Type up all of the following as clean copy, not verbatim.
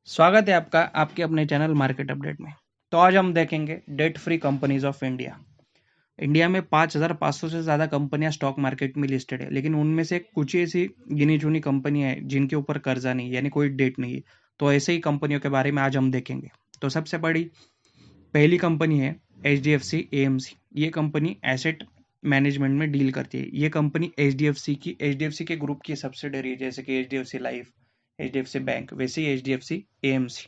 स्वागत है आपका आपके अपने चैनल मार्केट अपडेट में। तो आज हम देखेंगे debt free companies of India. India में 5,500 से ज़्यादा कंपनियां स्टॉक मार्केट में लिस्टेड है, लेकिन उनमें से कुछ ही ऐसी गिनी चुनी कंपनियां हैं जिनके ऊपर कर्जा नहीं, यानी कोई डेट नहीं है। तो ऐसे ही कंपनियों के बारे में आज हम देखेंगे। तो सबसे बड़ी पहली कंपनी है HDFC AMC। ये कंपनी एसेट मैनेजमेंट में डील करती है। ये कंपनी HDFC के ग्रुप की सब्सिडरी है, जैसे कि HDFC लाइफ, HDFC बैंक, वैसे ही HDFC AMC।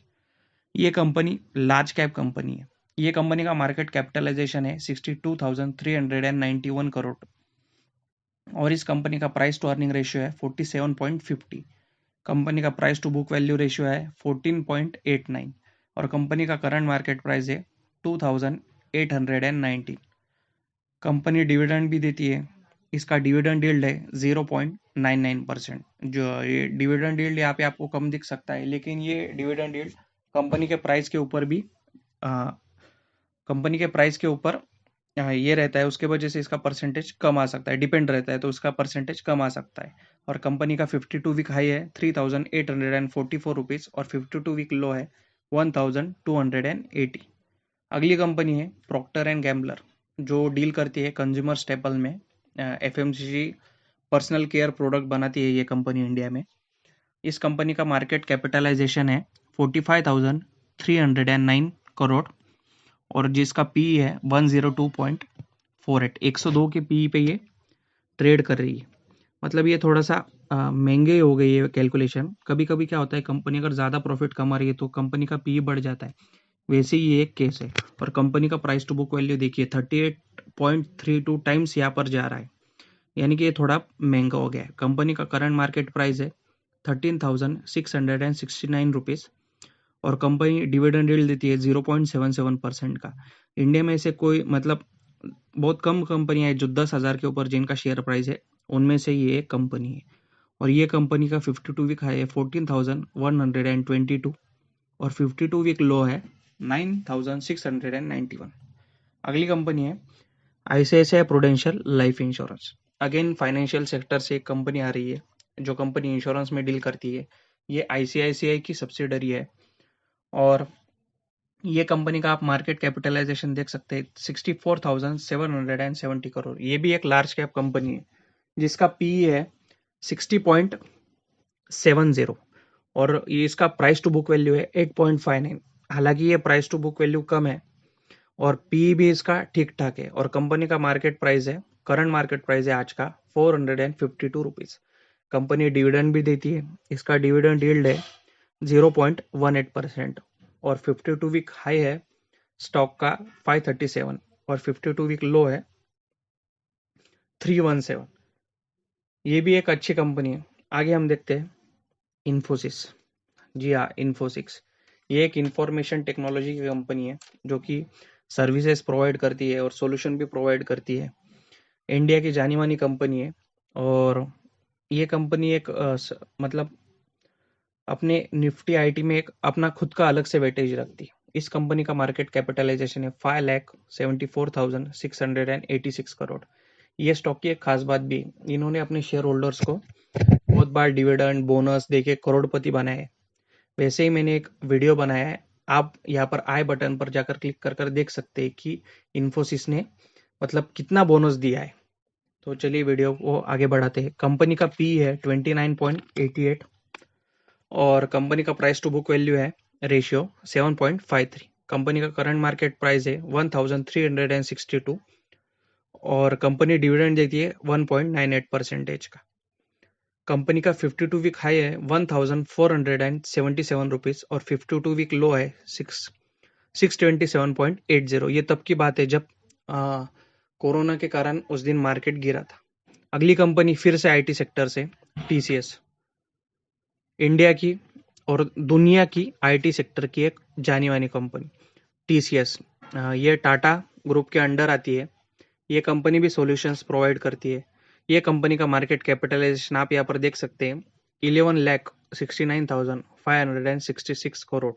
ये कंपनी लार्ज कैप कंपनी है। ये कंपनी का मार्केट कैपिटलाइजेशन है 62,391 करोड़ और इस कंपनी का प्राइस टू अर्निंग रेशियो है 47.50। कंपनी का price to book value ratio है 14.89 और कंपनी का करंट मार्केट प्राइस है 2,819। कंपनी डिविडेंड भी देती है। इसका डिविडेंड यील्ड है 0.99%। जो ये डिविडेंड यील्ड यहाँ पे आपको कम दिख सकता है, लेकिन ये डिविडेंड यील्ड कंपनी के प्राइस के ऊपर भी कंपनी के प्राइस के ऊपर ये रहता है, उसके वजह से इसका परसेंटेज कम आ सकता है, डिपेंड रहता है, तो उसका परसेंटेज कम आ सकता है। और कंपनी का 52 वीक हाई है 3,844 रुपीज़ और 52 वीक लो है 1,280। अगली कंपनी है प्रॉक्टर एंड गैम्बलर, जो डील करती है कंज्यूमर स्टेपल में। FMCG पर्सनल केयर प्रोडक्ट बनाती है ये कंपनी इंडिया में। इस कंपनी का मार्केट कैपिटलाइजेशन है 45,309 करोड़ और जिसका पी है 102.48, 102 के पी पे ये ट्रेड कर रही है। मतलब ये थोड़ा सा महंगे हो गई है कैलकुलेशन। कभी कभी क्या होता है, कंपनी अगर ज़्यादा प्रॉफिट कमा रही है तो कंपनी का पी बढ़ जाता है, वैसे ही ये एक केस है। और कंपनी का प्राइस टू बुक वैल्यू देखिए 38.32 टाइम्स यहाँ पर जा रहा है, यानी कि ये थोड़ा महंगा हो गया है। कंपनी का करंट मार्केट प्राइस है 13,669 रुपीज़ और कंपनी डिविडेंड यील्ड देती है 0.77% का। इंडिया में ऐसे कोई मतलब बहुत कम कंपनियां हैं जो 10,000 के ऊपर जिनका शेयर प्राइस है, उनमें से ये एक कंपनी है। और ये कंपनी का 52 वीक हाई है 14,122 और 52 वीक लो है 9,691। अगली कंपनी है ICICI prudential life insurance. Again financial sector से एक कंपनी आ रही है जो कंपनी इंश्योरेंस में डील करती है। ये ICICI की सब्सिडरी है और ये कंपनी का आप मार्केट कैपिटलाइजेशन देख सकते हैं 64,770 करोड़। ये भी एक लार्ज कैप कंपनी है जिसका पी है 60.70 और ये इसका प्राइस टू बुक वैल्यू है 8.59। हालांकि ये प्राइस टू बुक वैल्यू कम है और पी भी इसका ठीक ठाक है और कंपनी का मार्केट प्राइस है, करंट मार्केट प्राइस है आज का 452 रुपीज। कंपनी डिविडेंड भी देती है। इसका डिविडेंड यील्ड है 0.18% और 52 वीक हाई है स्टॉक का 537 और 52 वीक लो है 317। ये भी एक अच्छी कंपनी है। आगे हम देखते हैं इन्फोसिस। जी हाँ, इन्फोसिस ये एक इंफॉर्मेशन टेक्नोलॉजी की कंपनी है जो कि सर्विसेज प्रोवाइड करती है और सॉल्यूशन भी प्रोवाइड करती है। इंडिया की जानी मानी कंपनी है और ये कंपनी एक मतलब अपने निफ्टी आईटी में एक अपना खुद का अलग से वेटेज रखती है। इस कंपनी का मार्केट कैपिटलाइजेशन है 5,74,686 करोड़। ये स्टॉक की एक खास बात भी, इन्होंने अपने शेयर होल्डर्स को बहुत बार डिविडेंड बोनस देके करोड़पति बनाए हैं। वैसे ही मैंने एक वीडियो बनाया है, आप यहाँ पर आई बटन पर जाकर क्लिक कर देख सकते हैं कि इन्फोसिस ने मतलब कितना बोनस दिया है। तो चलिए वीडियो को आगे बढ़ाते हैं। कंपनी का पी है 29.88 और कंपनी का प्राइस टू बुक वैल्यू है रेशियो 7.53। कंपनी का करंट मार्केट प्राइस है 1,362 और कंपनी डिविडेंड देती है 1.98% का। कंपनी का 52 वीक हाई है 1,477 रुपीज और 52 वीक लो है 627.80। ये तब की बात है जब कोरोना के कारण उस दिन मार्केट गिरा था। अगली कंपनी फिर से आईटी सेक्टर से TCS, इंडिया की और दुनिया की आईटी सेक्टर की एक जानी मानी कंपनी TCS। ये टाटा ग्रुप के अंडर आती है। ये कंपनी भी सॉल्यूशंस प्रोवाइड करती है। ये कंपनी का मार्केट कैपिटलाइजेशन आप यहाँ पर देख सकते हैं 11,69,566 करोड़।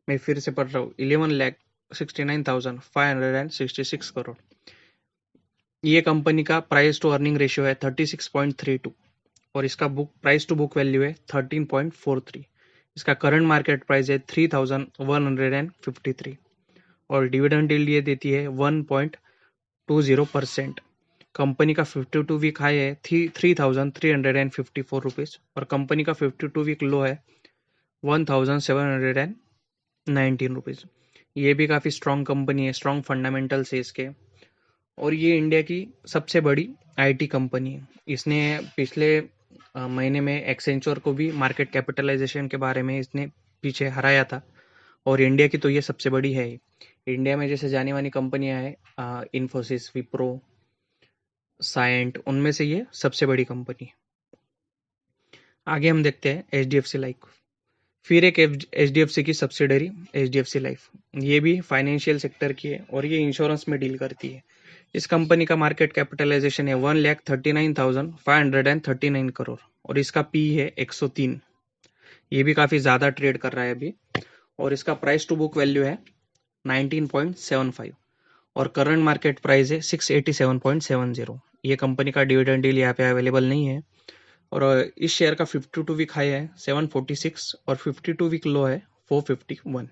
मैं फिर से पढ़ रहा हूँ 11,69,566 करोड़। ये कंपनी का प्राइस टू अर्निंग रेशियो है 36.32 और इसका book price to book value है 13.43। इसका करंट मार्केट प्राइस है 3153 और डिविडेंड यील्ड ये देती है 1.20%। कंपनी का 52 वीक हाई है 3354 रुपीज और कंपनी का 52 वीक लो है 1719 रुपीज। ये भी काफ़ी स्ट्रॉन्ग कंपनी है, स्ट्रॉन्ग फंडामेंटल्स है इसके। और ये इंडिया की सबसे बड़ी आईटी कंपनी है। इसने पिछले महीने में एक्सेंचर को भी मार्केट कैपिटलाइजेशन के बारे में इसने पीछे हराया था और इंडिया की तो ये सबसे बड़ी है। इंडिया में जैसे जानी मानी कंपनियां हैं इन्फोसिस, विप्रो, साइंट, उनमें से ये सबसे बड़ी कंपनी है। आगे हम देखते हैं एचडीएफसी लाइफ। फिर एक एचडीएफसी की सब्सिडरी एचडीएफसी लाइफ, ये भी फाइनेंशियल सेक्टर की है और ये इंश्योरेंस में डील करती है। इस कंपनी का मार्केट कैपिटलाइजेशन है 1,39,539 करोड़ और इसका पी है 103। ये भी काफी ज्यादा ट्रेड कर रहा है अभी और इसका प्राइस टू बुक वैल्यू है 19.75 और करंट मार्केट प्राइस है 687.70। ये कंपनी का डिविडेंड डील यहाँ पे अवेलेबल नहीं है और इस शेयर का 52 वीक हाई है 746 और 52 वीक लो है 451।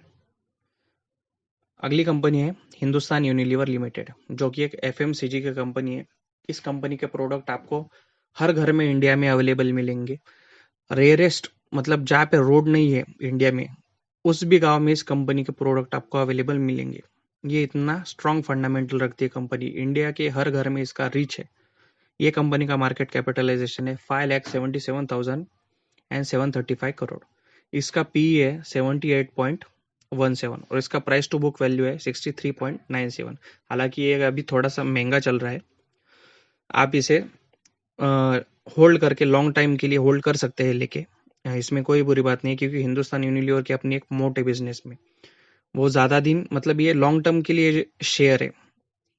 अगली कंपनी है हिंदुस्तान यूनिलीवर लिमिटेड, जो कि एक एफएमसीजी की कंपनी है। इस कंपनी के प्रोडक्ट आपको हर घर में इंडिया में अवेलेबल मिलेंगे। रेयरेस्ट मतलब जहाँ पे रोड नहीं है इंडिया में, उस भी गांव में इस कंपनी के प्रोडक्ट आपको अवेलेबल मिलेंगे। ये इतना स्ट्रॉन्ग फंडामेंटल रखती है कंपनी, इंडिया के हर घर में इसका रीच है। ये कंपनी का मार्केट कैपिटलाइजेशन है 5,77,735 करोड़। इसका पी है 78.17 और इसका प्राइस टू बुक वैल्यू है 63.97। हालांकि ये अभी थोड़ा सा महंगा चल रहा है, आप इसे होल्ड करके लॉन्ग टाइम के लिए होल्ड कर सकते हैं लेके, इसमें कोई बुरी बात नहीं है क्योंकि हिंदुस्तान यूनिलीवर की अपनी एक मोटे बिजनेस में वो ज्यादा दिन मतलब ये लॉन्ग टर्म के लिए शेयर है,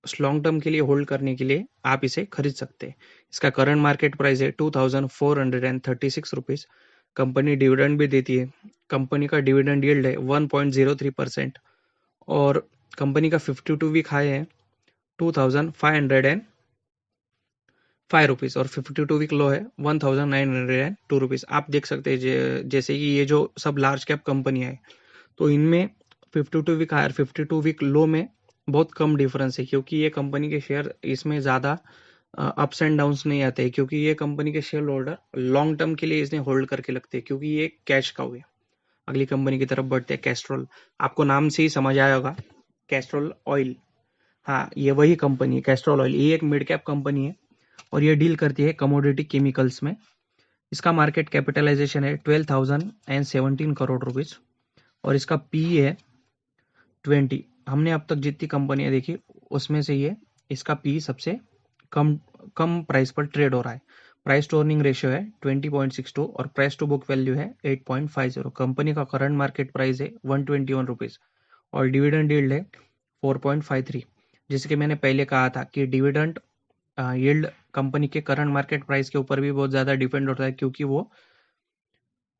लॉन्ग टर्म के लिए होल्ड करने के लिए आप इसे खरीद सकते हैं। इसका करंट मार्केट प्राइस है 2,436 रुपीज। कंपनी डिविडेंड भी देती है। कंपनी का डिविडेंड यील्ड है 1.03% और कंपनी का 52 वीक हाई है 2,505 रुपीज और 52 वीक लो है 1,902 रुपीज। आप देख सकते हैं जैसे कि ये जो सब लार्ज कैप कंपनियां है तो इनमें 52 वीक हाई और 52 वीक लो में बहुत कम डिफरेंस है क्योंकि ये कंपनी के शेयर इसमें ज्यादा अप्स एंड डाउन्स नहीं आते हैं क्योंकि ये कंपनी के शेयर होल्डर लॉन्ग टर्म के लिए इसने होल्ड करके लगते हैं क्योंकि ये कैश काउ है। अगली कंपनी की तरफ बढ़ते हैं, कैस्ट्रोल। आपको नाम से ही समझ आया होगा, कैस्ट्रोल ऑयल। हाँ, ये वही कंपनी है कैस्ट्रोल ऑयल। ये एक मिड कैप कंपनी है और ये डील करती है कमोडिटी केमिकल्स में। इसका मार्केट कैपिटलाइजेशन है 12,017 करोड़ रुपीज और इसका पी है 20। हमने अब तक जितनी कंपनियां देखी उसमें से ये इसका पी सबसे कम कम प्राइस पर ट्रेड हो रहा है। प्राइस टू अर्निंग रेशियो है 20.62 और प्राइस टू बुक वैल्यू है 8.50। कंपनी का करंट मार्केट प्राइस है 121 रुपीज और डिविडेंड यील्ड है 4.53। जैसे कि मैंने पहले कहा था कि डिविडेंड यील्ड कंपनी के करंट मार्केट प्राइस के ऊपर भी बहुत ज्यादा डिपेंड होता है क्योंकि वो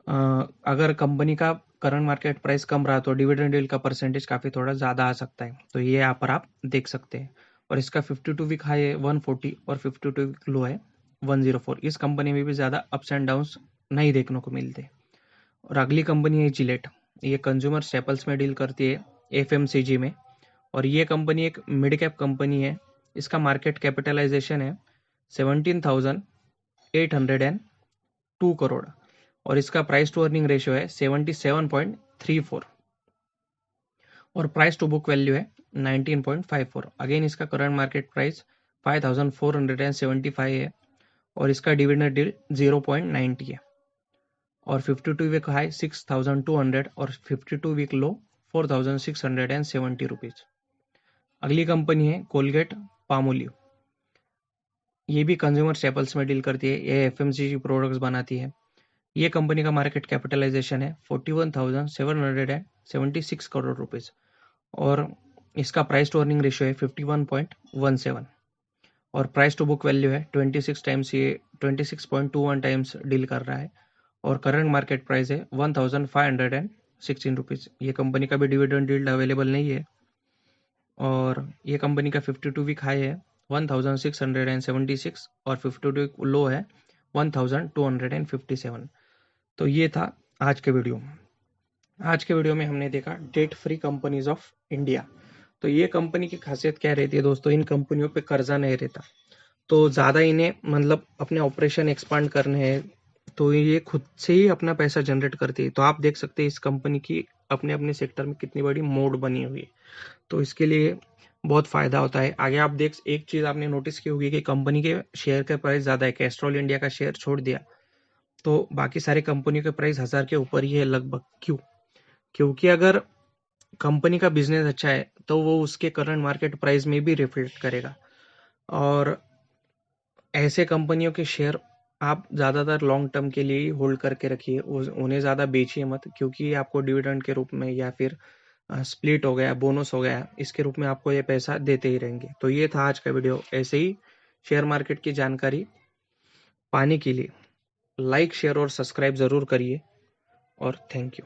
अगर कंपनी का करंट मार्केट प्राइस कम रहा तो डिविडेंड यील्ड का परसेंटेज काफी थोड़ा ज्यादा आ सकता है। तो ये यहाँ पर आप देख सकते हैं और इसका 52 वीक हाई है 140 और 52 वीक लो है 104। इस कंपनी में भी ज्यादा अप्स एंड डाउन्स नहीं देखने को मिलते। और अगली कंपनी है जिलेट। ये कंज्यूमर स्टेपल्स में डील करती है एफएमसीजी में और ये कंपनी एक मिड कैप कंपनी है। इसका मार्केट कैपिटलाइजेशन है 17,802 करोड़ और इसका प्राइस टू अर्निंग रेशियो है 77.34 और प्राइस टू बुक वैल्यू है 19.54। अगेन इसका करंट मार्केट प्राइस 5,475 है और इसका डिविडेंड यील्ड 0.90 है और 52 वीक हाई 6,200 और 52 वीक लो 4,670 रुपीज। अगली कंपनी है कोलगेट पामोलिव। ये भी कंज्यूमर स्टेपल्स में डील करती है, ये एफएमसीजी प्रोडक्ट्स बनाती है। ये कंपनी का मार्केट कैपिटलाइजेशन है 41,776 करोड़ रुपीज और इसका प्राइस टू अर्निंग रेशियो है 51.17 और प्राइस टू बुक वैल्यू है 26 टाइम्स। ये 26.21 टाइम्स डील कर रहा है और करंट मार्केट प्राइस है 1,516 रुपीज। ये कंपनी का भी डिविडेंड यील्ड अवेलेबल नहीं है और ये कंपनी का 52 वीक हाई है 1,676 और 52 वीक लो है 1,257। तो ये था आज के वीडियो। आज के वीडियो में हमने देखा debt free companies of India. तो ये कंपनी की खासियत क्या रहती है दोस्तों, इन कंपनियों पे कर्जा नहीं रहता, तो ज़्यादा इन्हें मतलब अपने ऑपरेशन एक्सपांड करने हैं, तो ये खुद से ही अपना पैसा जनरेट करती है। तो आप देख सकते हैं इस कंपनी की अपने अपने सेक्टर में कितनी बड़ी मोड बनी हुई है, तो इसके लिए बहुत फायदा होता है। आगे आप देख, एक चीज आपने नोटिस की होगी कि कंपनी के शेयर का प्राइस ज्यादा है। कैस्ट्रॉल इंडिया का शेयर छोड़ दिया तो बाकी सारी कंपनियों के प्राइस 1000 के ऊपर ही है लगभग। क्यों? क्योंकि अगर कंपनी का बिजनेस अच्छा है तो वो उसके करंट मार्केट प्राइस में भी रिफ्लेक्ट करेगा। और ऐसे कंपनियों के शेयर आप ज़्यादातर लॉन्ग टर्म के लिए ही होल्ड करके रखिए, उन्हें ज़्यादा बेचिए मत, क्योंकि ये आपको डिविडेंड के रूप में या फिर स्प्लिट हो गया, बोनस हो गया, इसके रूप में आपको ये पैसा देते ही रहेंगे। तो ये था आज का वीडियो। ऐसे ही शेयर मार्केट की जानकारी पाने के लिए लाइक, शेयर और सब्सक्राइब ज़रूर करिए, और थैंक यू।